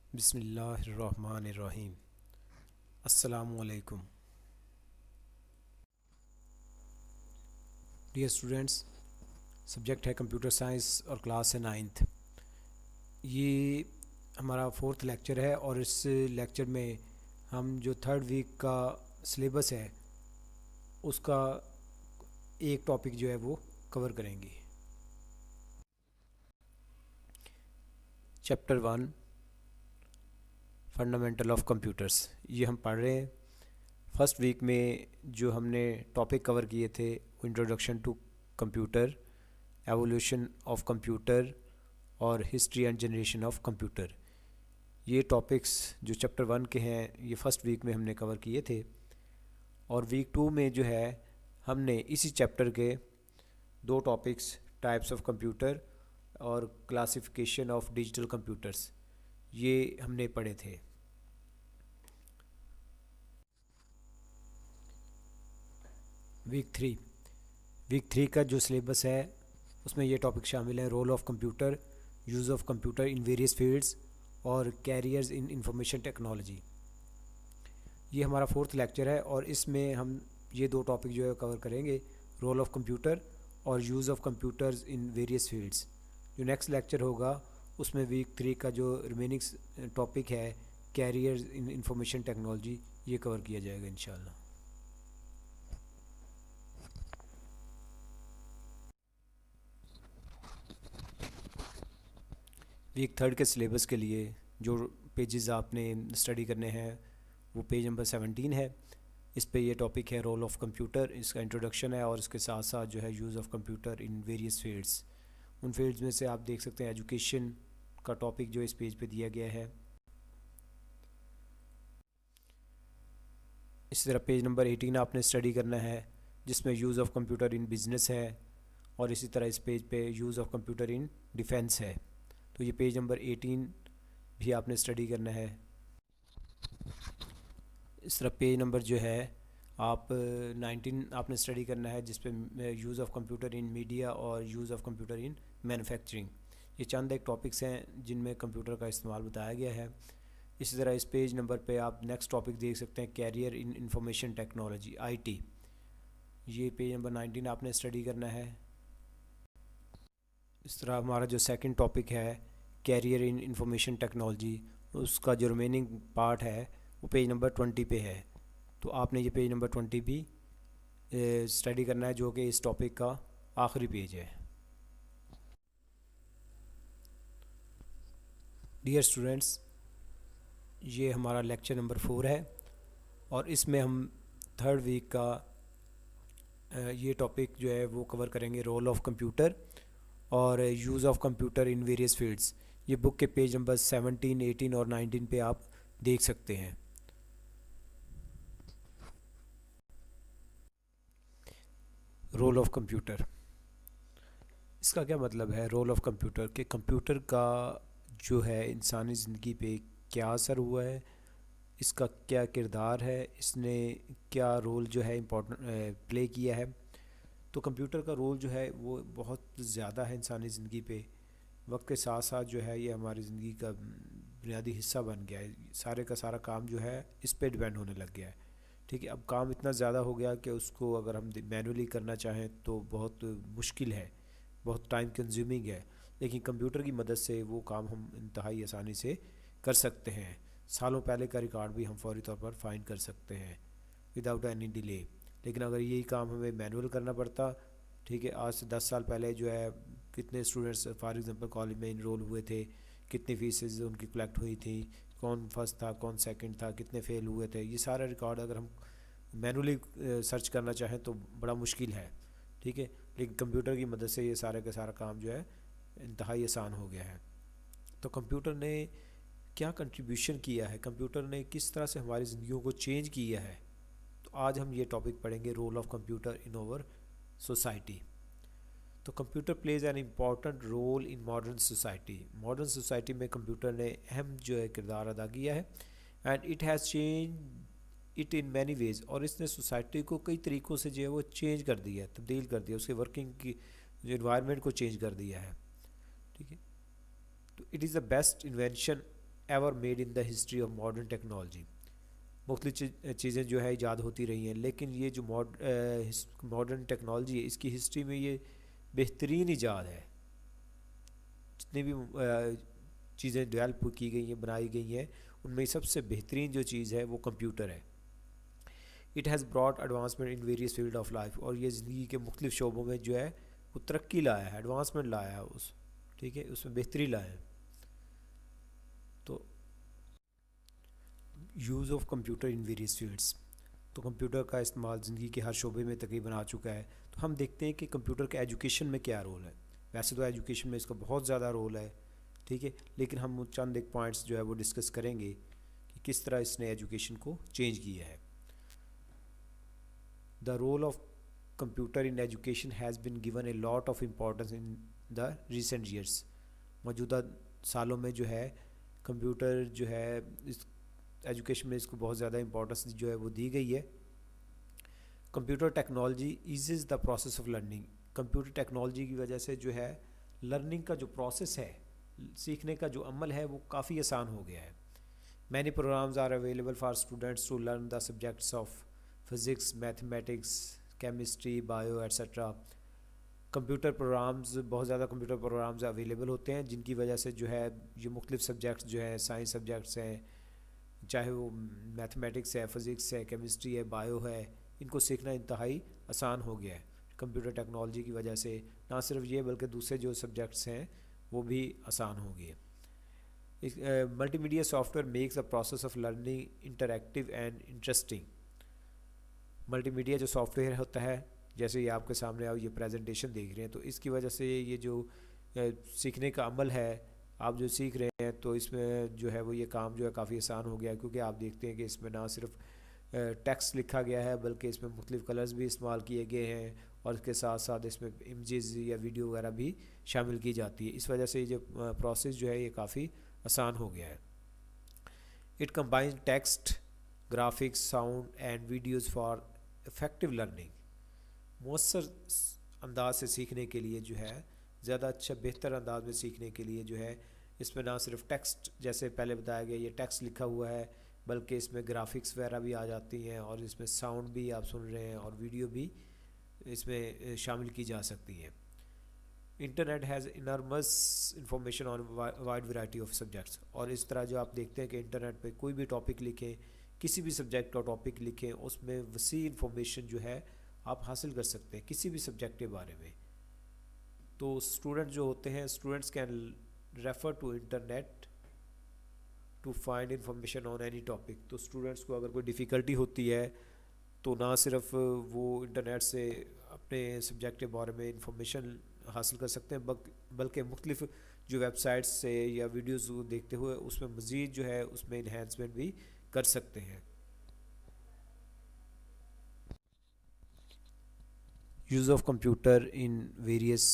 بسم اللہ الرحمن الرحیم۔ السلام علیکم ڈیئر اسٹوڈینٹس، سبجیکٹ ہے کمپیوٹر سائنس اور کلاس ہے 9th۔ یہ ہمارا 4th لیکچر ہے اور اس لیکچر میں ہم جو 3rd ویک کا سلیبس ہے اس کا ایک ٹاپک جو ہے وہ کور کریں گے۔ چیپٹر 1 فنڈامنٹل آف کمپیوٹرس، یہ ہم پڑھ رہے ہیں۔ فرسٹ ویک میں جو ہم نے ٹاپک کور کیے تھے وہ introduction to computer, evolution of computer اور history and generation of computer. یہ ٹاپکس جو چیپٹر 1 کے ہیں یہ فرسٹ ویک میں ہم نے کور کیے تھے، اور ویک 2 میں جو ہے ہم نے اسی چیپٹر کے دو ٹاپکس ٹائپس آف کمپیوٹر اور کلاسیفیکیشن آف ڈیجیٹل کمپیوٹرس یہ ہم نے پڑھے تھے۔ ویک 3 کا جو سلیبس ہے اس میں یہ ٹاپک شامل ہیں: role of computer, use of computer in various fields اور کیریئرز ان انفارمیشن ٹیکنالوجی۔ یہ ہمارا 4th لیکچر ہے اور اس میں ہم یہ دو ٹاپک جو ہے کور کریں گے: رول آف کمپیوٹر اور use of computers in various fields. جو نیکسٹ لیکچر ہوگا اس میں ویک 3 کا جو ریمیننگ ٹاپک ہے کیریئرز ان انفارمیشن ٹیکنالوجی یہ کور کیا جائے گا انشاءاللہ۔ ویک 3 کے سلیبس کے لیے جو پیجز آپ نے اسٹڈی کرنے ہیں وہ پیج نمبر 17 ہے۔ اس پہ یہ ٹاپک ہے رول آف کمپیوٹر، اس کا انٹروڈکشن ہے، اور اس کے ساتھ ساتھ جو ہے use of computer in various fields. In fields میں سے آپ دیکھ سکتے ہیں ایجوکیشن کا ٹاپک جو اس پیج پہ دیا گیا ہے۔ اسی طرح پیج نمبر 18 آپ نے اسٹڈی کرنا ہے جس میں use of computer in business ہے، اور اسی طرح اس پیج پہ use of computer in defence ہے۔ تو یہ پیج نمبر 18 بھی آپ نے اسٹڈی کرنا ہے۔ اس طرح پیج نمبر جو ہے آپ 19 آپ نے اسٹڈی کرنا ہے جس پہ use of computer in media اور use of computer in manufacturing. یہ چند ایک ٹاپکس ہیں جن میں کمپیوٹر کا استعمال بتایا گیا ہے۔ اسی طرح اس پیج نمبر پہ آپ نیکسٹ ٹاپک دیکھ سکتے ہیں career in information technology (IT). یہ پیج نمبر 19 آپ نے اسٹڈی کرنا ہے۔ اس طرح ہمارا جو سیکنڈ ٹاپک ہے کیریئر ان انفارمیشن ٹیکنالوجی، اس کا جو ریمیننگ پارٹ ہے وہ پیج نمبر 20 پہ ہے، تو آپ نے یہ پیج نمبر 20 بھی اسٹڈی کرنا ہے جو کہ اس ٹاپک کا آخری پیج ہے۔ ڈیئر اسٹوڈنٹس، یہ ہمارا لیکچر نمبر 4 ہے اور اس میں ہم 3rd ویک کا یہ ٹاپک جو ہے وہ کور کریں گے رول آف کمپیوٹر اور use of computer in various fields. یہ بک کے پیج نمبر 17، 18 اور 19 پہ آپ دیکھ سکتے ہیں۔ رول آف کمپیوٹر، اس کا کیا مطلب ہے؟ رول آف کمپیوٹر کہ کمپیوٹر کا جو ہے انسانی زندگی پہ کیا اثر ہوا ہے، اس کا کیا کردار ہے، اس نے کیا رول جو ہے امپورٹنٹ پلے کیا ہے۔ تو کمپیوٹر کا رول جو ہے وہ بہت زیادہ ہے انسانی زندگی پہ۔ وقت کے ساتھ ساتھ جو ہے یہ ہماری زندگی کا بنیادی حصہ بن گیا ہے، سارے کا سارا کام جو ہے اس پہ ڈیپینڈ ہونے لگ گیا ہے۔ ٹھیک ہے، اب کام اتنا زیادہ ہو گیا کہ اس کو اگر ہم مینولی کرنا چاہیں تو بہت مشکل ہے، بہت ٹائم کنزیومنگ ہے، لیکن کمپیوٹر کی مدد سے وہ کام ہم انتہائی آسانی سے کر سکتے ہیں۔ سالوں پہلے کا ریکارڈ بھی ہم فوری طور پر فائنڈ کر سکتے ہیں وداؤٹ اینی ڈیلے۔ لیکن اگر یہی کام ہمیں مینول کرنا پڑتا، ٹھیک ہے، آج سے 10 سال پہلے جو ہے کتنے اسٹوڈنٹس فار ایگزامپل کالج میں انرول ہوئے تھے، کتنی فیسز ان کی کلیکٹ ہوئی تھی، کون فرسٹ تھا کون سیکنڈ تھا، کتنے فیل ہوئے تھے، یہ سارا ریکارڈ اگر ہم مینولی سرچ کرنا چاہیں تو بڑا مشکل ہے۔ ٹھیک ہے، لیکن کمپیوٹر کی مدد سے یہ سارے کا سارا کام جو ہے انتہائی آسان ہو گیا ہے۔ تو کمپیوٹر نے کیا کنٹریبیوشن کیا ہے، کمپیوٹر نے کس طرح سے ہماری زندگیوں کو چینج کیا ہے، تو آج ہم یہ ٹاپک پڑھیں گے role of computer in our society. تو computer plays an important role in modern society. Modern society میں کمپیوٹر نے اہم جو ہے کردار ادا کیا ہے، and it has change it in many ways, اور اس نے سوسائٹی کو کئی طریقوں سے جو ہے وہ چینج کر دیا ہے، تبدیل کر دیا، اس کے ورکنگ کی جو انوائرمنٹ کو چینج کر دیا ہے۔ ٹھیک ہے، تو it is the best invention ever made in the history of modern technology. مختلف چیزیں جو ہے ایجاد ہوتی رہی ہیں، لیکن یہ جو ماڈرن ٹیکنالوجی ہے اس کی ہسٹری میں یہ بہترین ایجاد ہے. جتنی بھی چیزیں ڈیولپ کی گئی ہیں، بنائی گئی ہیں، ان میں سب سے بہترین جو چیز ہے وہ کمپیوٹر ہے. It has brought advancement in various field of life, اور یہ زندگی کے مختلف شعبوں میں جو ہے وہ ترقی لایا ہے، ایڈوانسمنٹ لایا ہے ٹھیک ہے، اس میں بہتری لایا ہے. تو use of computer in various fields, تو کمپیوٹر کا استعمال زندگی کے ہر شعبے میں تقریباً آ چکا ہے. تو ہم دیکھتے ہیں کہ کمپیوٹر کا ایجوکیشن میں کیا رول ہے. ویسے تو ایجوکیشن میں اس کا بہت زیادہ رول ہے، ٹھیک ہے، لیکن ہم چند ایک پوائنٹس جو ہے وہ ڈسکس کریں گے کہ کس طرح اس نے ایجوکیشن کو چینج کیا ہے. The role of computer in education has been given a lot of importance in the recent years. موجودہ سالوں میں جو ہے کمپیوٹر جو ہے اس ایجوکیشن میں اس کو بہت زیادہ امپورٹنس جو ہے وہ دی گئی ہے. Computer technology eases the process of learning. Computer technology کی وجہ سے جو ہے لرننگ کا جو پروسیس ہے، سیکھنے کا جو عمل ہے وہ کافی آسان ہو گیا ہے. Many programs are available for students to learn the subjects of physics, mathematics, chemistry, bio etcetera. Computer programs, بہت زیادہ کمپیوٹر پروگرامز اویلیبل ہوتے ہیں جن کی وجہ سے جو ہے یہ مختلف سبجیکٹس جو ہیں، سائنس سبجیکٹس ہیں، چاہے وہ میتھمیٹکس ہے، فزکس ہے، کیمسٹری ہے، بایو ہے، ان کو سیکھنا انتہائی آسان ہو گیا ہے کمپیوٹر ٹیکنالوجی کی وجہ سے. نہ صرف یہ بلکہ دوسرے جو سبجیکٹس ہیں وہ بھی آسان ہو گئے. Multi media soft where makes the process of learning interactive and interesting. Multi media جو سافٹ ویئر ہوتا ہے، جیسے یہ آپ کے سامنے آپ یہ پریزنٹیشن دیکھ رہے ہیں، تو اس کی وجہ سے یہ جو سیکھنے کا عمل ہے، آپ جو سیکھ رہے ہیں، تو اس میں جو ہے وہ یہ کام جو ہے کافی آسان ہو گیا ہے. کیونکہ آپ دیکھتے ہیں کہ اس میں نہ صرف ٹیکسٹ لکھا گیا ہے بلکہ اس میں مختلف کلرز بھی استعمال کیے گئے ہیں، اور اس کے ساتھ ساتھ اس میں امیجز یا ویڈیو وغیرہ بھی شامل کی جاتی ہے. اس وجہ سے یہ جو پروسیس جو ہے یہ کافی آسان ہو گیا ہے. It combines text, graphics, sound and videos for effective learning. مؤثر انداز سے سیکھنے کے لیے جو ہے، زیادہ اچھا بہتر انداز میں سیکھنے کے لیے جو ہے اس میں نہ صرف ٹیکسٹ جیسے پہلے بتایا گیا یہ ٹیکسٹ لکھا ہوا ہے، بلکہ اس میں گرافکس وغیرہ بھی آ جاتی ہیں، اور اس میں ساؤنڈ بھی آپ سن رہے ہیں اور ویڈیو بھی اس میں شامل کی جا سکتی ہیں. Internet has enormous information on wide variety of subjects. اور اس طرح جو آپ دیکھتے ہیں کہ انٹرنیٹ پہ کوئی بھی ٹاپک لکھیں، کسی بھی سبجیکٹ کا ٹاپک لکھیں، اس میں وسیع انفارمیشن جو ہے آپ حاصل کر سکتے ہیں کسی بھی سبجیکٹ کے بارے میں. تو اسٹوڈنٹ جو ہوتے ہیں، students can refer to internet to find information on any topic. تو اسٹوڈنٹس کو اگر کوئی ڈیفیکلٹی ہوتی ہے تو نہ صرف وہ انٹرنیٹ سے اپنے سبجیکٹ کے بارے میں انفارمیشن حاصل کر سکتے ہیں، بلکہ مختلف جو ویب سائٹس سے یا ویڈیوز دیکھتے ہوئے اس میں مزید جو ہے اس میں انہینسمنٹ بھی کر سکتے ہیں. Use of computer in various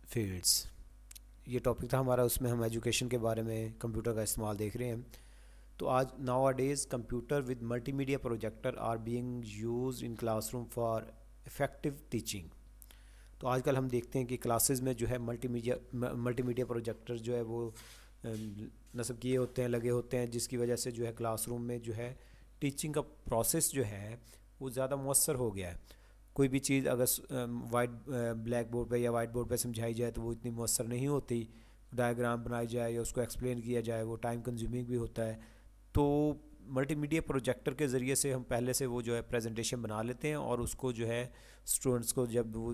fields, یہ ٹاپک تھا ہمارا، اس میں ہم ایجوکیشن کے بارے میں کمپیوٹر کا استعمال دیکھ رہے ہیں. تو آج now days computer with multimedia projector are being used in classroom for effective teaching. تو آج کل ہم دیکھتے ہیں کہ کلاسز میں جو ہے ملٹی میڈیا پروجیکٹر جو ہے وہ نصب کیے ہوتے ہیں، لگے ہوتے ہیں، جس کی وجہ سے جو ہے کلاس روم میں جو ہے ٹیچنگ کا پروسیس جو ہے وہ زیادہ مؤثر ہو گیا ہے. کوئی بھی چیز اگر وائٹ بلیک بورڈ پہ یا وائٹ بورڈ پہ سمجھائی جائے تو وہ اتنی مؤثر نہیں ہوتی. ڈائیگرام بنائی جائے یا اس کو ایکسپلین کیا جائے وہ ٹائم کنزیومنگ بھی ہوتا ہے. تو ملٹی میڈیا پروجیکٹر کے ذریعے سے ہم پہلے سے وہ جو ہے پریزنٹیشن بنا لیتے ہیں، اور اس کو جو ہے اسٹوڈنٹس کو جب وہ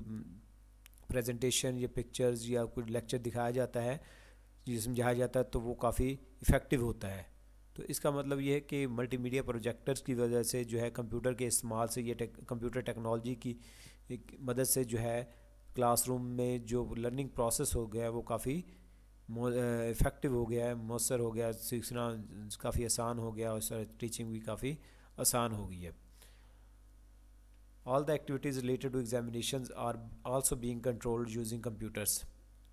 پریزنٹیشن یا پکچرز یا کوئی لیکچر دکھایا جاتا ہے، یہ سمجھایا جاتا ہے، تو وہ کافی افیکٹو ہوتا ہے. تو اس کا مطلب یہ ہے کہ ملٹی میڈیا پروجیکٹرز کی وجہ سے جو ہے کمپیوٹر کے استعمال سے، یہ کمپیوٹر ٹیکنالوجی کی مدد سے جو ہے کلاس روم میں جو لرننگ پروسیس ہو گیا ہے وہ کافی افیکٹو ہو گیا ہے، مؤثر ہو گیا، سیکھنا کافی آسان ہو گیا، اور ٹیچنگ بھی کافی آسان ہو گئی ہے. All the activities related to examinations are also being controlled using computers.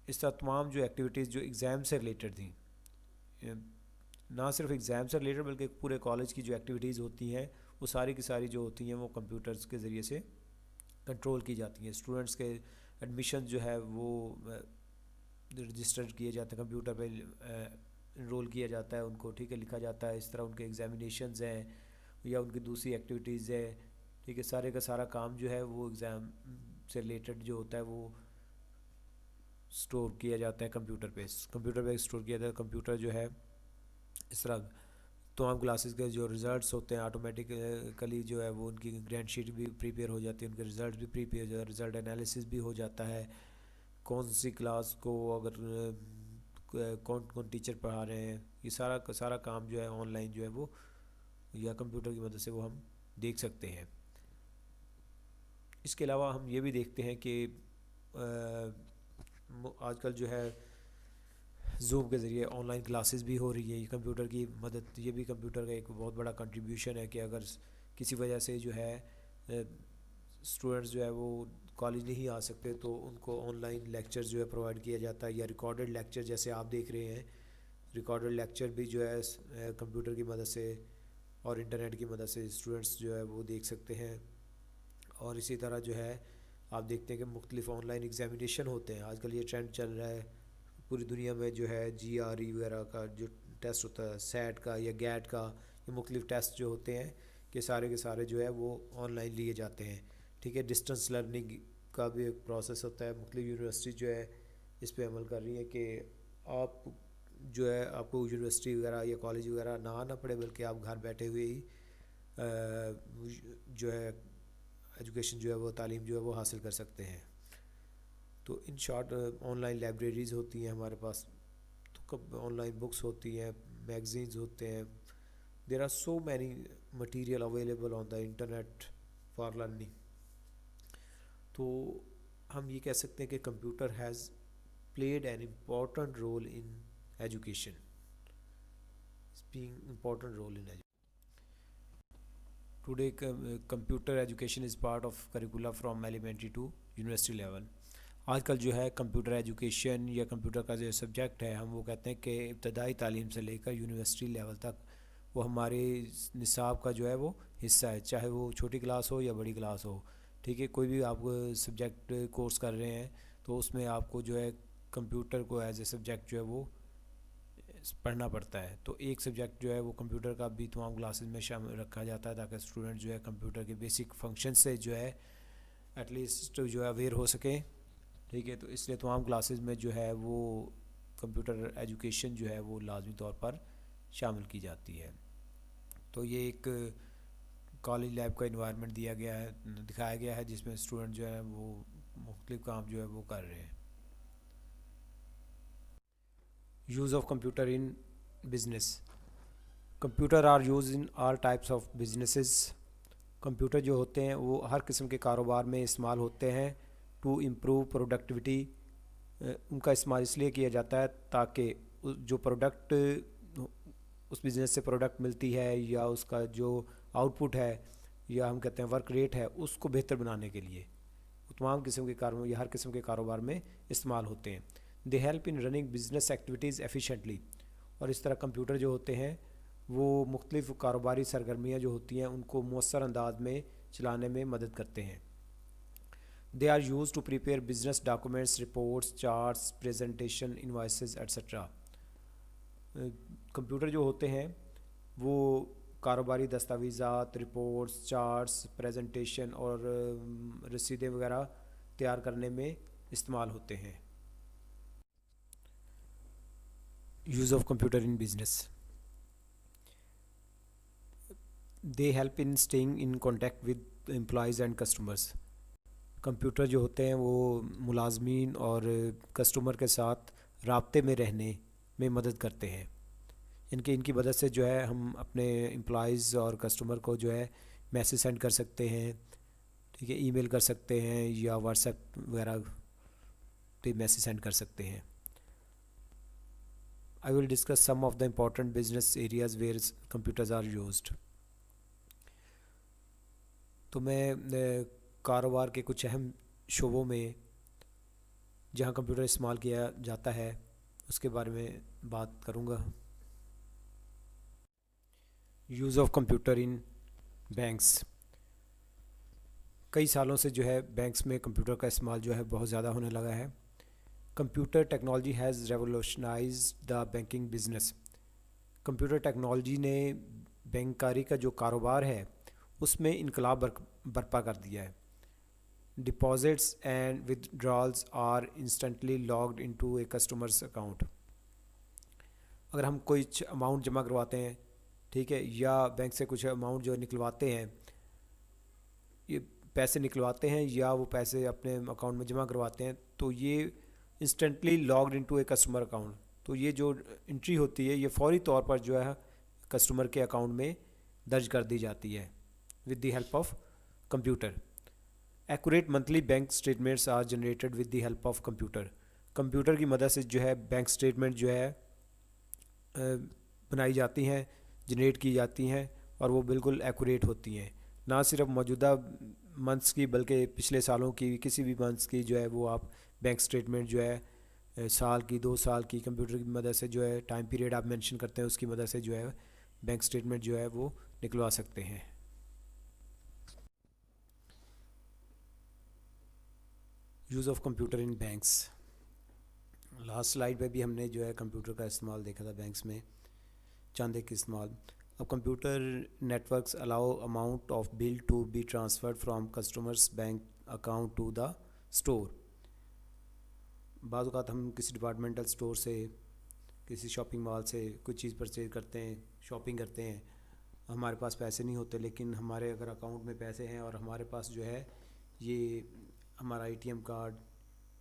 اس طرح تمام جو ایکٹیویٹیز جو ایگزام سے ریلیٹڈ تھیں، نہ صرف ایگزام سے ریلیٹڈ بلکہ پورے کالج کی جو ایکٹیویٹیز ہوتی ہیں وہ ساری کی ساری جو ہوتی ہیں وہ کمپیوٹرز کے ذریعے سے کنٹرول کی جاتی ہیں. اسٹوڈنٹس کے ایڈمیشن جو ہے وہ رجسٹر کیے جاتے ہیں کمپیوٹر پہ، انرول کیا جاتا ہے ان کو، ٹھیک ہے، لکھا جاتا ہے، اس طرح ان کے ایگزامینیشنز ہیں یا ان کی دوسری ایکٹیویٹیز ہے، ٹھیک ہے، سارے کا سارا کام جو ہے وہ ایگزام سے ریلیٹڈ جو ہوتا ہے وہ سٹور کیا جاتا ہے کمپیوٹر پہ سٹور کیا جاتا ہے. کمپیوٹر جو ہے اس طرح تمام کلاسز کے جو ریزلٹس ہوتے ہیں آٹومیٹیکلی جو ہے وہ ان کی گرینڈ شیٹ بھی پریپیئر ہو جاتی ہے، ان کے ریزلٹس بھی پریپیئر ہو جاتے ہیں، ریزلٹ انالیسس بھی ہو جاتا ہے، کون سی کلاس کو اگر کون ٹیچر پڑھا رہے ہیں، یہ سارا کا سارا کام جو ہے آن لائن جو ہے وہ یا کمپیوٹر کی مدد سے وہ ہم دیکھ سکتے ہیں. اس کے علاوہ ہم یہ بھی دیکھتے ہیں کہ آج کل جو ہے زوم کے ذریعے آن لائن کلاسز بھی ہو رہی ہے، یہ کمپیوٹر کی مدد، یہ بھی کمپیوٹر کا ایک بہت بڑا کنٹریبیوشن ہے کہ اگر کسی وجہ سے جو ہے اسٹوڈنٹس جو ہے وہ کالج نہیں آ سکتے تو ان کو آن لائن لیکچر جو ہے پرووائڈ کیا جاتا ہے، یا ریکارڈڈ لیکچر جیسے آپ دیکھ رہے ہیں، ریکارڈڈ لیکچر بھی جو ہے کمپیوٹر کی مدد سے اور انٹرنیٹ کی مدد سے اسٹوڈنٹس جو ہے وہ دیکھ سکتے ہیں. اور اسی طرح جو ہے آپ دیکھتے ہیں کہ مختلف آن لائن ایگزامینیشن ہوتے ہیں، آج کل یہ ٹرینڈ چل رہا ہے پوری دنیا میں، جو ہے GRE وغیرہ کا جو ٹیسٹ ہوتا ہے، سیٹ کا یا گیٹ کا، یہ مختلف ٹیسٹ جو ہوتے ہیں کہ سارے کے سارے جو ہے وہ آن لائن لیے جاتے ہیں، ٹھیک ہے. ڈسٹنس لرننگ کا بھی ایک پروسیس ہوتا ہے، مختلف یونیورسٹی جو ہے اس پہ عمل کر رہی ہے کہ آپ جو ہے آپ کو یونیورسٹی وغیرہ یا کالج وغیرہ نہ آنا پڑے، بلکہ آپ گھر بیٹھے ہوئے ہی جو ہے ایجوکیشن جو ہے وہ تعلیم جو ہے وہ حاصل کر سکتے ہیں. تو in short on line libraries ہوتی ہیں ہمارے پاس، تو آن لائن بکس ہوتی ہیں، میگزینز ہوتے ہیں، there are so many material available on the internet for learning. تو ہم یہ کہہ سکتے ہیں کہ computer has played an important role in education, being important role in education. Today, computer education is part of curricula from elementary to university level. آج کل جو ہے کمپیوٹر ایجوکیشن یا کمپیوٹر کا جو سبجیکٹ ہے ہم وہ کہتے ہیں کہ ابتدائی تعلیم سے لے کر یونیورسٹی لیول تک وہ ہمارے نصاب کا جو ہے وہ حصہ ہے، چاہے وہ چھوٹی کلاس ہو یا بڑی کلاس ہو، ٹھیک ہے. کوئی بھی آپ سبجیکٹ کورس کر رہے ہیں تو اس میں آپ کو جو ہے کمپیوٹر کو ایز اے سبجیکٹ جو ہے وہ پڑھنا پڑتا ہے. تو ایک سبجیکٹ جو ہے وہ کمپیوٹر کا بھی تمام کلاسز میں شامل رکھا جاتا ہے تاکہ اسٹوڈنٹ جو ہے کمپیوٹر کے بیسک فنکشن سے جو ہے ایٹ لیسٹ جو ہے اویئر ہو سکیں، ٹھیک ہے. تو اس لیے تمام کلاسز میں جو ہے وہ کمپیوٹر ایجوکیشن جو ہے وہ لازمی طور پر شامل کی جاتی ہے. تو یہ ایک کالج لیب کا انوائرمنٹ دکھایا گیا ہے جس میں اسٹوڈنٹ جو ہے وہ مختلف کام جو ہے وہ کر رہے ہیں. Use of computer in business. Computer are use in all types of businesses. Computer جو ہوتے ہیں وہ ہر قسم کے کاروبار میں استعمال ہوتے ہیں. ٹو امپروو پروڈکٹیوٹی، ان کا استعمال اس لیے کیا جاتا ہے تاکہ جو پروڈکٹ اس بزنس سے پروڈکٹ ملتی ہے یا اس کا جو آؤٹ پٹ ہے یا ہم کہتے ہیں ورک ریٹ ہے اس کو بہتر بنانے کے لیے تمام قسم کے کاروبار یا ہر قسم کے کاروبار میں استعمال ہوتے ہیں. دے ہیلپ ان رننگ بزنس ایکٹیویٹیز ایفیشینٹلی. اور اس طرح کمپیوٹر جو ہوتے ہیں وہ مختلف کاروباری سرگرمیاں جو ہوتی ہیں ان کو مؤثر انداز میں چلانے میں مدد کرتے ہیں. They are use to prepare business documents, reports, charts, presentation, invoices etcetera. Computer جو ہوتے ہیں وہ کاروباری دستاویزات، رپورٹس، چارٹس، پریزنٹیشن اور رسیدیں وغیرہ تیار کرنے میں استعمال ہوتے ہیں. Use of computer in business. They help in staying in contact with employees and customers. Computer جو ہوتے ہیں وہ ملازمین اور کسٹمر کے ساتھ رابطے میں رہنے میں مدد کرتے ہیں. ان کی مدد سے جو ہے ہم اپنے امپلائیز اور کسٹمر کو جو ہے میسیج سینڈ کر سکتے ہیں، ٹھیک ہے، ای میل کر سکتے ہیں یا واٹس ایپ وغیرہ پہ میسیج سینڈ کر سکتے ہیں. I will discuss some of the important business areas where computers are used. تو میں کاروبار کے کچھ اہم شعبوں میں جہاں کمپیوٹر استعمال کیا جاتا ہے اس کے بارے میں بات کروں گا. Use of computer in banks. کئی سالوں سے جو ہے بینکس میں کمپیوٹر کا استعمال جو ہے بہت زیادہ ہونے لگا ہے. Computer technology has revolutionised the banking business. Computer technology نے بینکاری کا جو کاروبار ہے اس میں انقلاب برپا کر دیا ہے. Deposits and withdrawals are instantly logged into a customers account. اگر ہم کوئی اماؤنٹ جمع کرواتے ہیں ٹھیک ہے, یا بینک سے کچھ اماؤنٹ جو نکلواتے ہیں, یہ پیسے نکلواتے ہیں یا وہ پیسے اپنے اکاؤنٹ میں جمع کرواتے ہیں, تو یہ instantly logged into a customer account. تو یہ جو انٹری ہوتی ہے یہ فوری طور پر جو ہے کسٹمر کے اکاؤنٹ میں درج کر دی جاتی ہے with the help of computer. Accurate monthly bank statements are generated with the help of computer. Computer کی مدد سے جو ہے بینک اسٹیٹمنٹ جو ہے بنائی جاتی ہیں, جنریٹ کی جاتی ہیں, اور وہ بالکل ایکوریٹ ہوتی ہیں. نہ صرف موجودہ منتھس کی بلکہ پچھلے سالوں کی کسی بھی منتھس کی جو ہے وہ آپ بینک اسٹیٹمنٹ جو ہے سال کی 2 سال کی کمپیوٹر کی مدد سے جو ہے ٹائم پیریڈ آپ مینشن کرتے ہیں اس کی مدد سے جو ہے بینک اسٹیٹمنٹ جو ہے وہ نکلوا سکتے ہیں. Use of computer in banks. Last slide پہ بھی ہم نے جو ہے کمپیوٹر کا استعمال دیکھا تھا بینکس میں, چند ایک استعمال. اب computer networks allow amount of bill to be transferred from customers bank account to the store. بعض اوقات ہم کسی ڈپارٹمنٹل اسٹور سے, کسی شاپنگ مال سے کوئی چیز پرچیز کرتے ہیں, شاپنگ کرتے ہیں, ہمارے پاس پیسے نہیں ہوتے, لیکن ہمارے اگر اکاؤنٹ میں پیسے ہیں اور ہمارے پاس جو ہے یہ ہمارا اے ٹی ایم کارڈ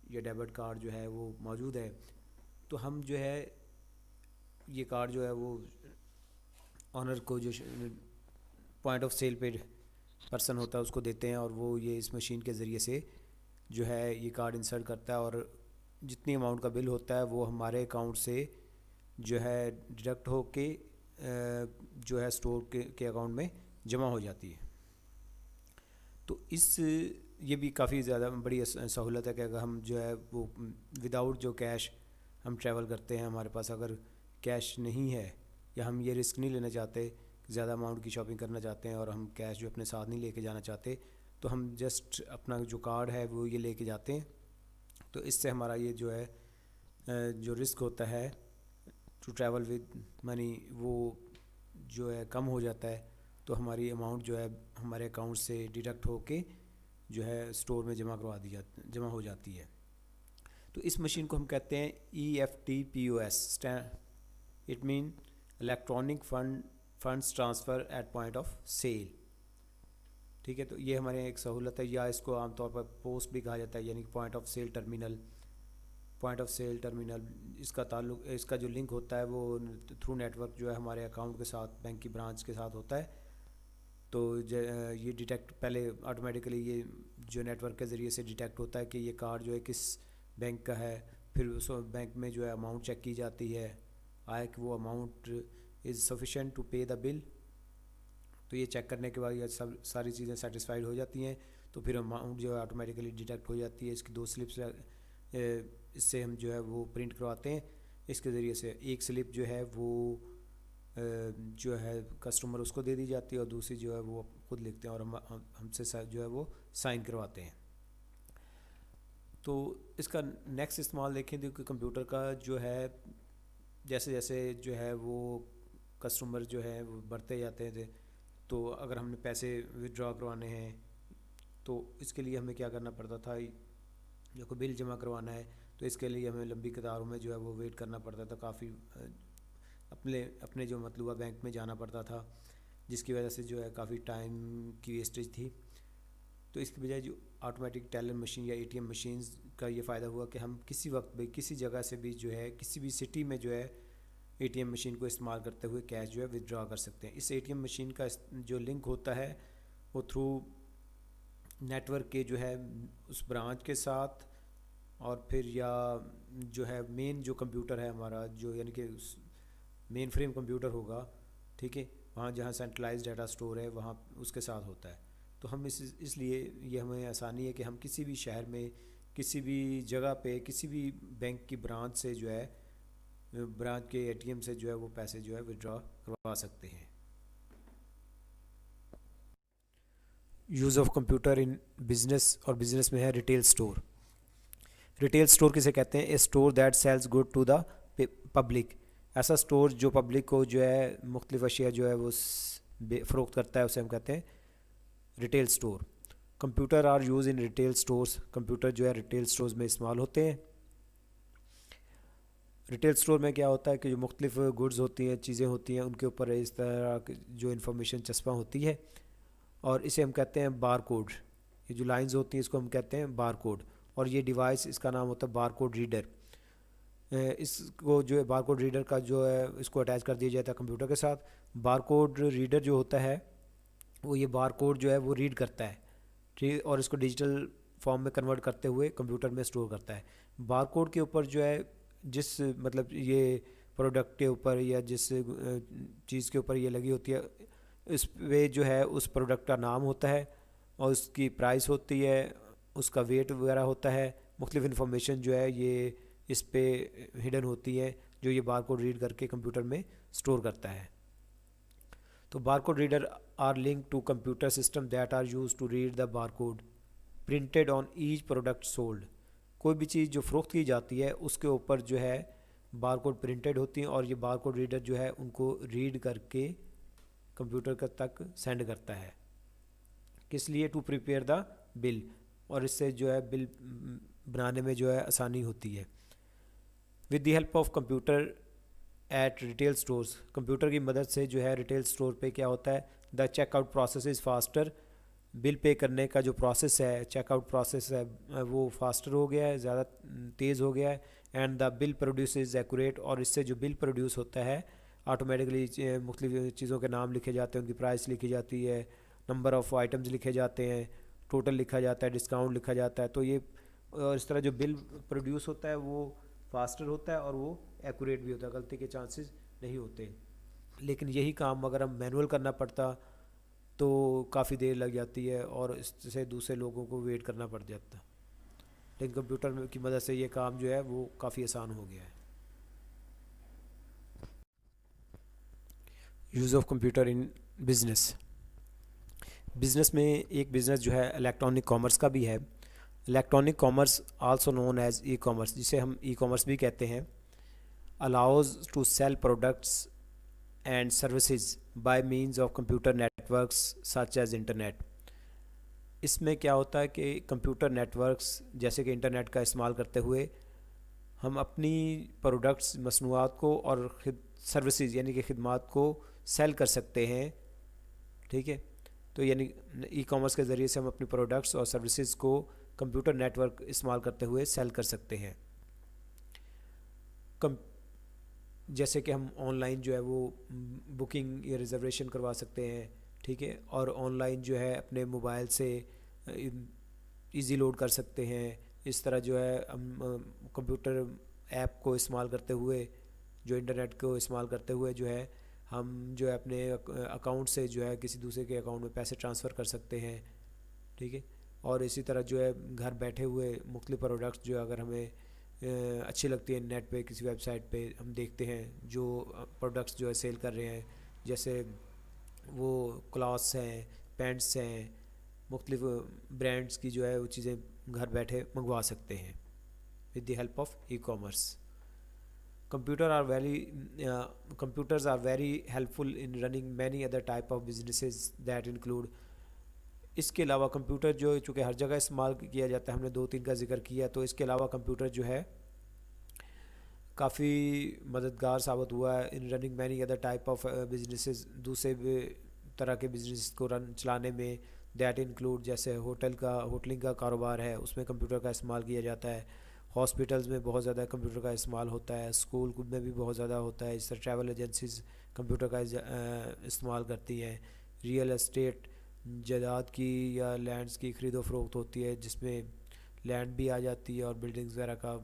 یا ڈیبٹ کارڈ جو ہے وہ موجود ہے, تو ہم جو ہے یہ کارڈ جو ہے وہ آنر کو جو پوائنٹ آف سیل پہ پرسن ہوتا ہے اس کو دیتے ہیں, اور وہ یہ اس مشین کے ذریعے سے جو ہے یہ کارڈ انسرٹ کرتا ہے, اور جتنی اماؤنٹ کا بل ہوتا ہے وہ ہمارے اکاؤنٹ سے جو ہے ڈیڈکٹ ہو کے جو ہے اسٹور کے اکاؤنٹ میں جمع ہو جاتی ہے. تو اس یہ بھی کافی زیادہ بڑی سہولت ہے کہ اگر ہم جو ہے وہ وداؤٹ جو کیش ہم ٹریول کرتے ہیں, ہمارے پاس اگر کیش نہیں ہے یا ہم یہ رسک نہیں لینا چاہتے, زیادہ اماؤنٹ کی شاپنگ کرنا چاہتے ہیں اور ہم کیش جو اپنے ساتھ نہیں لے کے جانا چاہتے, تو ہم جسٹ اپنا جو کارڈ ہے وہ یہ لے کے جاتے ہیں. تو اس سے ہمارا یہ جو ہے جو رسک ہوتا ہے ٹو ٹریول ود منی وہ جو ہے کم ہو جاتا ہے. تو ہماری اماؤنٹ جو ہے ہمارے اکاؤنٹ سے ڈیڈکٹ ہو کے جو ہے اسٹور میں جمع ہو جاتی ہے. تو اس مشین کو ہم کہتے ہیں EFTPOS. It mean electronic funds transfer at point of sale. ٹھیک ہے, تو یہ ہمارے ایک سہولت ہے, یا اس کو عام طور پر پوسٹ بھی کہا جاتا ہے, یعنی point of sale terminal. Point of sale terminal اس کا تعلق, اس کا جو لنک ہوتا ہے وہ تھرو نیٹ ورک جو ہے ہمارے اکاؤنٹ کے ساتھ بینک کی برانچ کے ساتھ ہوتا ہے. تو یہ ڈیٹیکٹ پہلے آٹومیٹیکلی یہ جو نیٹ ورک کے ذریعے سے ڈیٹیکٹ ہوتا ہے کہ یہ کارڈ جو ہے کس بینک کا ہے, پھر اس بینک میں جو ہے اماؤنٹ چیک کی جاتی ہے, آئے کہ وہ amount is sufficient to pay the bill. تو یہ چیک کرنے کے بعد یہ سب ساری چیزیں سیٹسفائیڈ ہو جاتی ہیں, تو پھر اماؤنٹ جو ہے آٹومیٹیکلی ڈیٹیکٹ ہو جاتی ہے. اس کی 2 سلپس اس سے ہم جو ہے وہ پرنٹ کرواتے ہیں اس کے ذریعے سے. ایک سلپ جو ہے وہ جو ہے کسٹمر اس کو دے دی جاتی ہے, اور دوسری جو ہے وہ خود لکھتے ہیں اور ہم سے جو ہے وہ سائن کرواتے ہیں. تو اس کا نیکسٹ استعمال دیکھیں تو کمپیوٹر کا جو ہے جیسے جیسے جو ہے وہ کسٹمر جو ہے وہ بڑھتے جاتے تھے, تو اگر ہم نے پیسے ودڈرا کروانے ہیں تو اس کے لیے ہمیں کیا کرنا پڑتا تھا, جو کوئی بل جمع کروانا ہے تو اس کے لیے ہمیں لمبی قطاروں میں جو ہے وہ ویٹ کرنا پڑتا تھا, کافی اپنے جو مطلوبہ بینک میں جانا پڑتا تھا, جس کی وجہ سے جو ہے کافی ٹائم کی ویسٹیج تھی. تو اس کی بجائے جو آٹومیٹک ٹیلر مشین یا ATM مشینز کا یہ فائدہ ہوا کہ ہم کسی وقت بھی کسی جگہ سے بھی جو ہے کسی بھی سٹی میں جو ہے ATM مشین کو استعمال کرتے ہوئے کیش جو ہے ودڈرا کر سکتے ہیں. اس ATM مشین کا جو لنک ہوتا ہے وہ تھرو نیٹ ورک کے جو ہے اس برانچ کے ساتھ, اور پھر یا جو ہے مین جو کمپیوٹر ہے ہمارا جو یعنی کہ مین فریم کمپیوٹر ہوگا, ٹھیک ہے, وہاں جہاں سینٹرلائز ڈیٹا سٹور ہے وہاں اس کے ساتھ ہوتا ہے. تو ہم اس لیے یہ ہمیں آسانی ہے کہ ہم کسی بھی شہر میں کسی بھی جگہ پہ کسی بھی بینک کی برانچ سے جو ہے برانچ کے ATM سے جو ہے وہ پیسے جو ہے ودڈرا کروا سکتے ہیں. Use of computer in business, اور بزنس میں ہے ریٹیل اسٹور. ریٹیل اسٹور کسے کہتے ہیں؟ A store that sells good to the public. ایسا اسٹور جو پبلک کو جو ہے مختلف اشیاء جو ہے وہ فروخت کرتا ہے اسے ہم کہتے ہیں retail store. Computer are use in retail stores. Computer جو ہے ریٹیل اسٹورز میں استعمال ہوتے ہیں. ریٹیل اسٹور میں کیا ہوتا ہے کہ جو مختلف گڈز ہوتی ہیں, چیزیں ہوتی ہیں, ان کے اوپر اس طرح جو انفارمیشن چسپاں ہوتی ہے اور اسے ہم کہتے ہیں بار کوڈ. یہ جو لائنز ہوتی ہیں اس کو ہم کہتے ہیں بار کوڈ, اور یہ ڈیوائس اس کا نام ہوتا ہے بار کوڈ ریڈر. اس کو جو ہے بار کوڈ ریڈر کا جو ہے اس کو اٹیچ کر دیا جاتا ہے کمپیوٹر کے ساتھ. بار کوڈ ریڈر جو ہوتا ہے وہ یہ بار کوڈ جو ہے وہ ریڈ کرتا ہے, ٹھیک, اور اس کو ڈیجیٹل فارم میں کنورٹ کرتے ہوئے کمپیوٹر میں اسٹور کرتا ہے. بار کوڈ کے اوپر جو ہے جس مطلب یہ پروڈکٹ کے اوپر یا جس چیز کے اوپر یہ لگی ہوتی ہے اس پہ جو ہے اس پروڈکٹ کا نام ہوتا ہے اور اس کی پرائس ہوتی ہے, اس کا ویٹ وغیرہ ہوتا ہے, مختلف انفارمیشن جو ہے یہ اس پہ ہڈن ہوتی ہے جو یہ بار کوڈ ریڈ کر کے کمپیوٹر میں اسٹور کرتا ہے. تو bar code reader are link to computer system that are use to read the bar code printed on each product sold. کوئی بھی چیز جو فروخت کی جاتی ہے اس کے اوپر جو ہے بار کوڈ پرنٹڈ ہوتی ہیں اور یہ بار کوڈ ریڈر جو ہے ان کو ریڈ کر کے کمپیوٹر تک سینڈ کرتا ہے. کس لیے؟ ٹو پریپیئر دا بل, اور اس سے جو ہے بل بنانے میں جو ہے آسانی ہوتی ہے. With the help of computer at retail stores. Computer کی مدد سے جو ہے ریٹیل اسٹور پہ کیا ہوتا ہے, the checkout process is faster. Bill pay کرنے کا جو پروسیس ہے, چیک آؤٹ پروسیس ہے وہ فاسٹر ہو گیا ہے, زیادہ تیز ہو گیا ہے. And the bill produce is accurate, اور اس سے جو بل پروڈیوس ہوتا ہے آٹومیٹکلی مختلف چیزوں کے نام لکھے جاتے ہیں, ان کی پرائس لکھی جاتی ہے, نمبر آف آئٹمز لکھے جاتے ہیں, ٹوٹل لکھا جاتا ہے, ڈسکاؤنٹ لکھا جاتا ہے. تو یہ اس طرح جو بل پروڈیوس ہوتا ہے وہ فاسٹر ہوتا ہے اور وہ ایکوریٹ بھی ہوتا ہے, غلطی کے چانسز نہیں ہوتے. لیکن یہی کام اگر ہم مینول کرنا پڑتا تو کافی دیر لگ جاتی ہے اور اس سے دوسرے لوگوں کو ویٹ کرنا پڑ جاتا. لیکن کمپیوٹر کی مدد سے یہ کام جو ہے وہ کافی آسان ہو گیا ہے. Use of computer in business. Business میں ایک بزنس جو ہے الیکٹرانک کامرس کا بھی ہے. Electronic commerce also known as e commerce, جسے ہم ای کامرس بھی کہتے ہیں, allows to sell products and services by means of computer networks such as internet. اس میں کیا ہوتا ہے کہ کمپیوٹر نیٹورکس جیسے کہ انٹرنیٹ کا استعمال کرتے ہوئے ہم اپنی پروڈکٹس مصنوعات کو اور سروسز یعنی کہ خدمات کو سیل کر سکتے ہیں, ٹھیک ہے. تو یعنی ای کامرس کے ذریعے سے ہم اپنی پروڈکٹس اور سروسز کو کمپیوٹر نیٹورک استعمال کرتے ہوئے سیل کر سکتے ہیں. جیسے کہ ہم آن لائن جو ہے وہ بکنگ یا ریزرویشن کروا سکتے ہیں, ٹھیک ہے, اور آن لائن جو ہے اپنے موبائل سے ایزی لوڈ کر سکتے ہیں. اس طرح جو ہے ہم کمپیوٹر ایپ کو استعمال کرتے ہوئے, جو انٹرنیٹ کو استعمال کرتے ہوئے جو ہے ہم جو ہے اپنے اکاؤنٹ سے جو ہے کسی دوسرے کے اکاؤنٹ میں پیسے ٹرانسفر کر سکتے ہیں, ٹھیک ہے. اور اسی طرح جو ہے گھر بیٹھے ہوئے مختلف پروڈکٹس جو اگر ہمیں اچھی لگتی ہے نیٹ پہ کسی ویب سائٹ پہ ہم دیکھتے ہیں جو پروڈکٹس جو ہے سیل کر رہے ہیں, جیسے وہ کلاتھس ہیں, پینٹس ہیں, مختلف برانڈس کی جو ہے وہ چیزیں گھر بیٹھے منگوا سکتے ہیں with the help of e commerce. Computers are very helpful in running many other type of businesses that include. اس کے علاوہ کمپیوٹر جو چونکہ ہر جگہ استعمال کیا جاتا ہے, ہم نے 2-3 کا ذکر کیا, تو اس کے علاوہ کمپیوٹر جو ہے کافی مددگار ثابت ہوا ہے in running many other type of businesses, دوسرے طرح کے بزنس کو چلانے میں. دیٹ انکلوڈ جیسے ہوٹلنگ کا کاروبار ہے, اس میں کمپیوٹر کا استعمال کیا جاتا ہے. ہاسپٹلز میں بہت زیادہ کمپیوٹر کا استعمال ہوتا ہے, اسکول میں بھی بہت زیادہ ہوتا ہے. اس طرح ٹریول ایجنسیز کمپیوٹر کا استعمال کرتی ہیں. ریئل اسٹیٹ جائیداد کی یا لینڈز کی خرید و فروخت ہوتی ہے, جس میں لینڈ بھی آ جاتی ہے اور بلڈنگز وغیرہ کا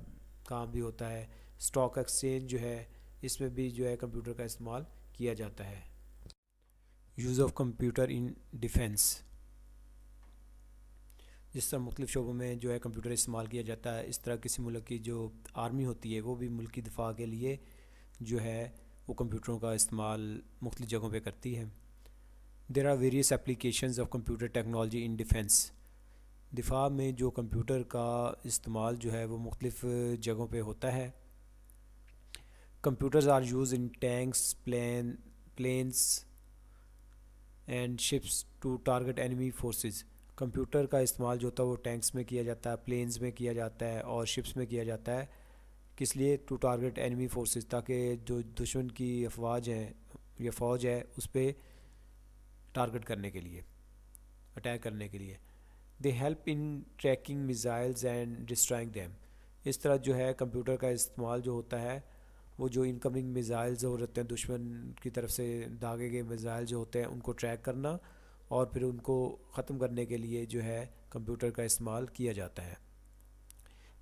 کام بھی ہوتا ہے. اسٹاک ایکسچینج جو ہے اس میں بھی جو ہے کمپیوٹر کا استعمال کیا جاتا ہے. Use of computer in defence. جس طرح مختلف شعبوں میں جو ہے کمپیوٹر استعمال کیا جاتا ہے, اس طرح کسی ملک کی جو آرمی ہوتی ہے وہ بھی ملک کی دفاع کے لیے جو ہے وہ کمپیوٹروں کا استعمال مختلف جگہوں پہ کرتی ہے. There are various applications of computer technology in defence. دفاع میں جو کمپیوٹر کا استعمال جو ہے وہ مختلف جگہوں پہ ہوتا ہے. Computers are used in tanks, planes and ships to target enemy forces. Computer کا استعمال جو ہوتا ہے وہ ٹینکس میں کیا جاتا ہے, پلینز میں کیا جاتا ہے اور شپس میں کیا جاتا ہے. کس لیے؟ ٹو ٹارگٹ انیمی فورسز, تاکہ جو دشمن کی افواج ہیں یا فوج ہے اس پہ ٹارگٹ کرنے کے لیے, اٹیک کرنے کے لیے. They help in tracking missiles and destroying them. اس طرح جو ہے کمپیوٹر کا استعمال جو ہوتا ہے وہ جو انکمنگ میزائلز ہو رہتے ہیں دشمن کی طرف سے داغے گئے میزائل جو ہوتے ہیں ان کو ٹریک کرنا اور پھر ان کو ختم کرنے کے لیے جو ہے کمپیوٹر کا استعمال کیا جاتا ہے.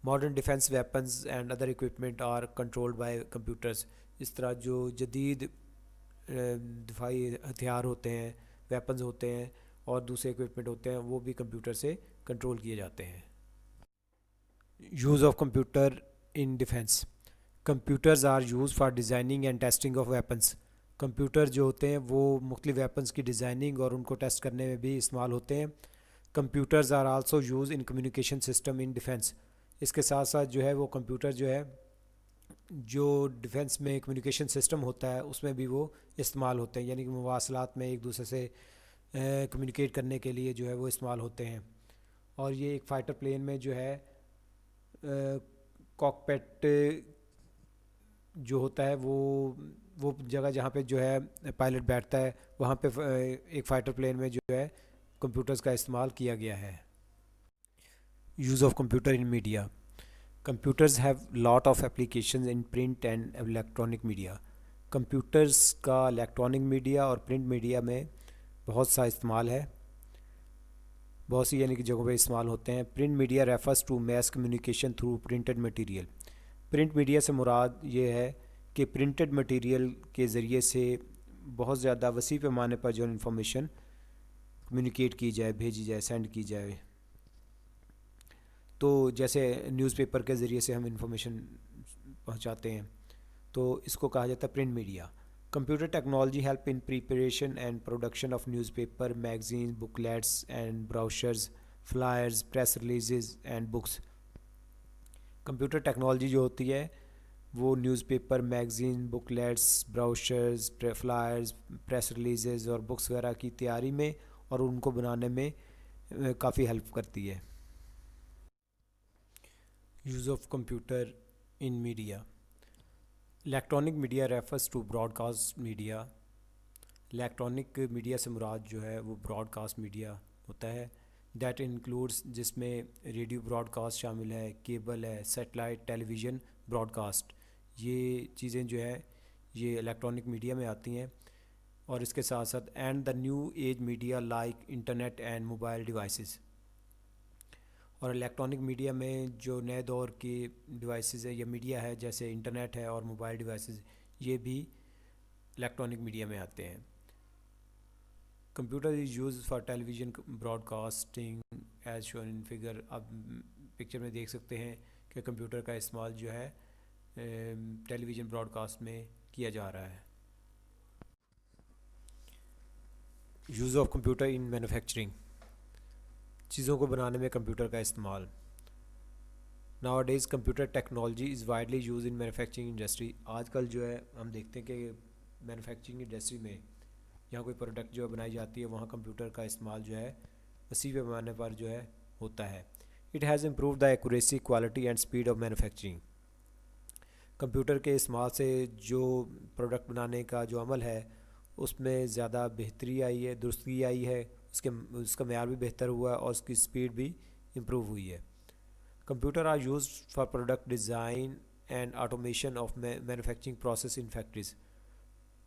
Modern defence weapons and other equipment are controlled by computers. اس طرح جو جدید دفاعی ہتھیار ہوتے ہیں, ویپنز ہوتے ہیں اور دوسرے اکوپمنٹ ہوتے ہیں وہ بھی کمپیوٹر سے کنٹرول کیے جاتے ہیں. Use of computer in defence. Computers are use for designing and testing of weapons. Computer جو ہوتے ہیں وہ مختلف ویپنس کی ڈیزائننگ اور ان کو ٹیسٹ کرنے میں بھی استعمال ہوتے ہیں. Computers are also use in communication system in defence. اس کے ساتھ ساتھ جو ہے وہ کمپیوٹر جو ہے جو ڈیفنس میں کمیونیکیشن سسٹم ہوتا ہے اس میں بھی وہ استعمال ہوتے ہیں, یعنی کہ مواصلات میں ایک دوسرے سے کمیونیکیٹ کرنے کے لیے جو ہے وہ استعمال ہوتے ہیں. اور یہ ایک فائٹر پلین میں جو ہے کاکپٹ جو ہوتا ہے وہ جگہ جہاں پہ جو ہے پائلٹ بیٹھتا ہے وہاں پہ ایک فائٹر پلین میں جو ہے کمپیوٹرز کا استعمال کیا گیا ہے. Use of computer in media. Computers have lot of applications in print and electronic media. Computers کا الیکٹرانک میڈیا اور پرنٹ میڈیا میں بہت سا استعمال ہے, بہت سی یعنی کہ جگہوں پہ استعمال ہوتے ہیں. Print media refers to mass communication through printed material. Print media سے مراد یہ ہے کہ پرنٹڈ مٹیریل کے ذریعے سے بہت زیادہ وسیع پیمانے پر جو انفارمیشن کمیونیکیٹ کی جائے, بھیجی جائے, سینڈ کی جائے. تو جیسے نیوز پیپر کے ذریعے سے ہم انفارمیشن پہنچاتے ہیں تو اس کو کہا جاتا ہے print media. Computer technology help in preparation and production of newspaper, magazine, booklets and brochures, flyers, press releases and books. Computer technology جو ہوتی ہے وہ newspaper, magazine, booklets, brochures, flyers, press releases اور books وغیرہ کی تیاری میں اور ان کو بنانے میں کافی ہیلپ کرتی ہے. Use of computer in media. Electronic media refers to broadcast media. Electronic media سے مراد جو ہے وہ براڈ کاسٹ میڈیا ہوتا ہے. دیٹ انکلوڈس, جس میں ریڈیو براڈ کاسٹ شامل ہے, کیبل ہے, سیٹلائٹ ٹیلی ویژن براڈ کاسٹ. یہ چیزیں جو ہے یہ الیکٹرانک میڈیا میں آتی ہیں. اور اس کے ساتھ ساتھ and the new age media like internet and mobile devices. اور الیکٹرانک میڈیا میں جو نئے دور کی ڈیوائسز ہے یا میڈیا ہے جیسے انٹرنیٹ ہے اور موبائل ڈیوائسز, یہ بھی الیکٹرانک میڈیا میں آتے ہیں. Computer is use for television broadcasting as shown in figure. اب پکچر میں دیکھ سکتے ہیں کہ کمپیوٹر کا استعمال جو ہے ٹیلی ویژن براڈ کاسٹ میں کیا جا رہا ہے. Use of computer in manufacturing. چیزوں کو بنانے میں کمپیوٹر کا استعمال. Now days computer technology is widely use in manufacturing industry. آج کل جو ہے ہم دیکھتے ہیں کہ مینوفیکچرنگ انڈسٹری میں جہاں کوئی پروڈکٹ جو بنائی جاتی ہے وہاں کمپیوٹر کا استعمال جو ہے وسیع پیمانے پر جو ہے ہوتا ہے. It has improve the accuracy, quality and speed of manufacturing. Computer کے استعمال سے جو پروڈکٹ بنانے کا جو عمل ہے اس میں زیادہ بہتری آئی ہے, درستگی آئی ہے, اس کا معیار بھی بہتر ہوا ہے اور اس کی اسپیڈ بھی امپروو ہوئی ہے. Computer are use for product design and automation of manufacturing process in factories.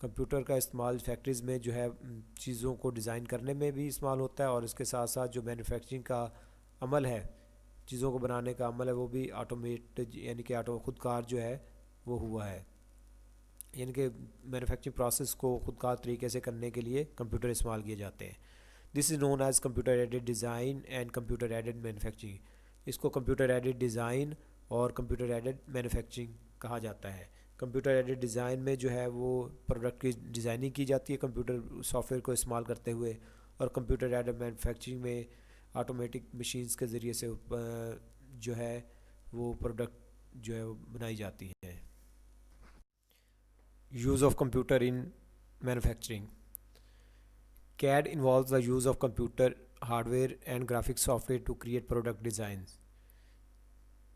Computer کا استعمال فیکٹریز میں جو ہے چیزوں کو ڈیزائن کرنے میں بھی استعمال ہوتا ہے اور اس کے ساتھ ساتھ جو مینوفیکچرنگ کا عمل ہے, چیزوں کو بنانے کا عمل ہے, وہ بھی آٹومیٹ یعنی کہ خود کار جو ہے وہ ہوا ہے. یعنی کہ مینوفیکچرنگ پروسیس کو خود کار طریقے سے کرنے کے لیے کمپیوٹر استعمال کیے جاتے ہیں. This is known as computer aided design and computer aided manufacturing. اس کو کمپیوٹر ایڈیڈ ڈیزائن اور کمپیوٹر ایڈیڈ مینوفیکچرنگ کہا جاتا ہے. کمپیوٹر ایڈیڈ ڈیزائن میں جو ہے وہ پروڈکٹ کی ڈیزائننگ کی جاتی ہے کمپیوٹر سافٹ ویئر کو استعمال کرتے ہوئے, اور کمپیوٹر ایڈیڈ مینوفیکچرنگ میں آٹومیٹک مشینز کے ذریعے سے جو ہے وہ پروڈکٹ جو ہے وہ بنائی جاتی ہیں. Use of computer in manufacturing. CAD involves the use of computer hardware and graphic software to create product designs.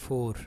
4।